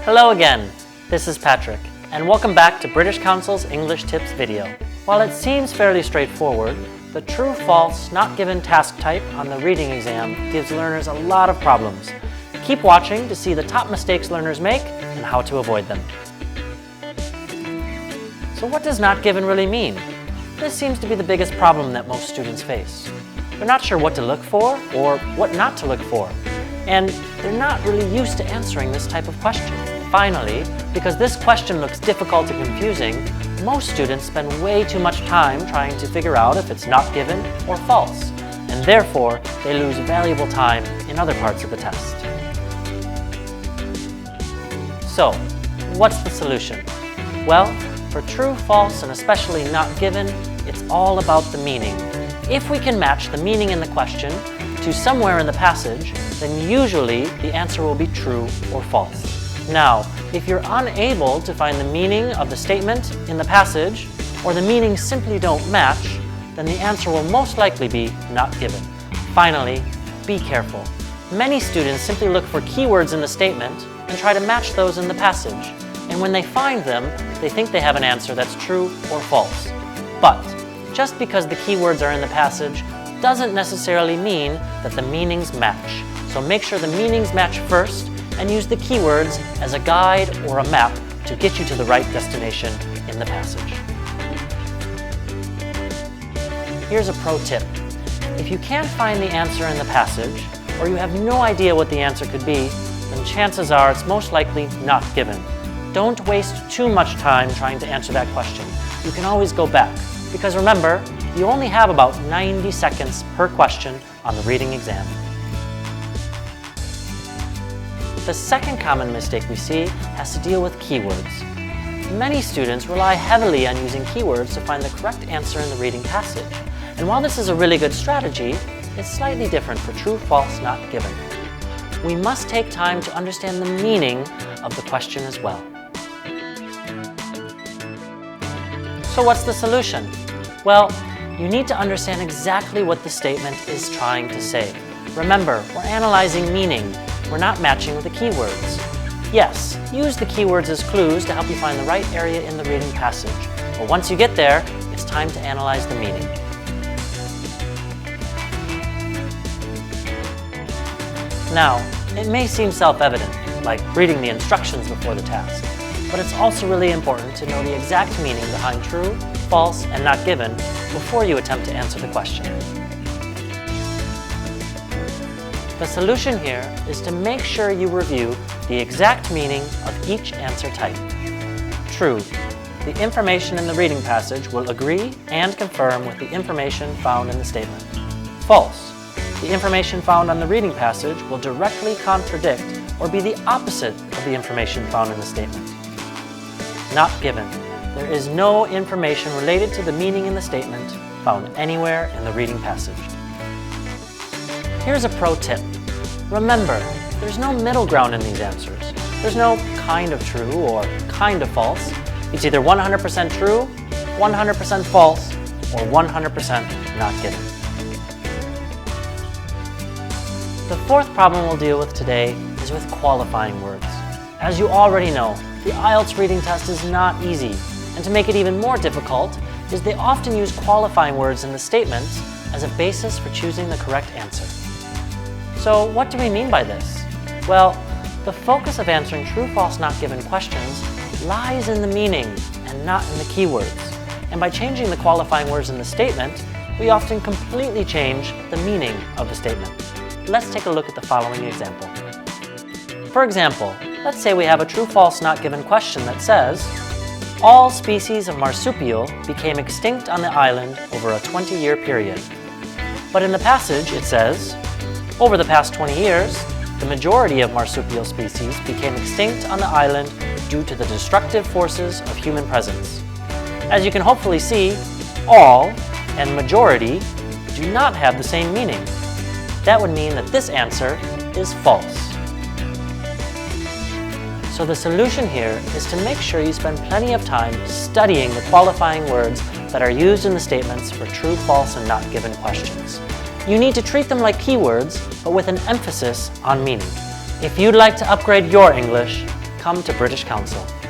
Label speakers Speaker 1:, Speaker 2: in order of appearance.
Speaker 1: Hello again, this is Patrick, and welcome back to British Council's English Tips video. While it seems fairly straightforward, the true-false not given task type on the reading exam gives learners a lot of problems. Keep watching to see the top mistakes learners make and how to avoid them. So what does not given really mean? This seems to be the biggest problem that most students face. They're not sure what to look for or what not to look for, and they're not really used to answering this type of question. Finally, because this question looks difficult and confusing, most students spend way too much time trying to figure out if it's not given or false, and therefore they lose valuable time in other parts of the test. So, what's the solution? Well, for true, false, and especially not given, it's all about the meaning. If we can match the meaning in the question to somewhere in the passage, then usually the answer will be true or false. Now, if you're unable to find the meaning of the statement in the passage, or the meanings simply don't match, then the answer will most likely be not given. Finally, be careful. Many students simply look for keywords in the statement and try to match those in the passage. And when they find them, they think they have an answer that's true or false. But just because the keywords are in the passage doesn't necessarily mean that the meanings match. So make sure the meanings match first and use the keywords as a guide or a map to get you to the right destination in the passage. Here's a pro tip. If you can't find the answer in the passage, or you have no idea what the answer could be, then chances are it's most likely not given. Don't waste too much time trying to answer that question. You can always go back, because remember, you only have about 90 seconds per question on the reading exam. The second common mistake we see has to deal with keywords. Many students rely heavily on using keywords to find the correct answer in the reading passage. And while this is a really good strategy, it's slightly different for true, false, not given. We must take time to understand the meaning of the question as well. So what's the solution? Well, you need to understand exactly what the statement is trying to say. Remember, we're analyzing meaning. We're not matching with the keywords. Yes, use the keywords as clues to help you find the right area in the reading passage. But once you get there, it's time to analyze the meaning. Now, it may seem self-evident, like reading the instructions before the task, but it's also really important to know the exact meaning behind true, false, and not given before you attempt to answer the question. The solution here is to make sure you review the exact meaning of each answer type. True, the information in the reading passage will agree and confirm with the information found in the statement. False, the information found on the reading passage will directly contradict or be the opposite of the information found in the statement. Not given, there is no information related to the meaning in the statement found anywhere in the reading passage. Here's a pro tip. Remember, there's no middle ground in these answers. There's no kind of true or kind of false. It's either 100% true, 100% false, or 100% not given. The fourth problem we'll deal with today is with qualifying words. As you already know, the IELTS reading test is not easy, and to make it even more difficult is they often use qualifying words in the statements as a basis for choosing the correct answer. So what do we mean by this? Well, the focus of answering true, false, not given questions lies in the meaning and not in the keywords. And by changing the qualifying words in the statement, we often completely change the meaning of the statement. Let's take a look at the following example. For example, let's say we have a true, false, not given question that says, all species of marsupial became extinct on the island over a 20-year period. But in the passage it says, over the past 20 years, the majority of marsupial species became extinct on the island due to the destructive forces of human presence. As you can hopefully see, all and majority do not have the same meaning. That would mean that this answer is false. So the solution here is to make sure you spend plenty of time studying the qualifying words that are used in the statements for true, false, and not given questions. You need to treat them like keywords, but with an emphasis on meaning. If you'd like to upgrade your English, come to British Council.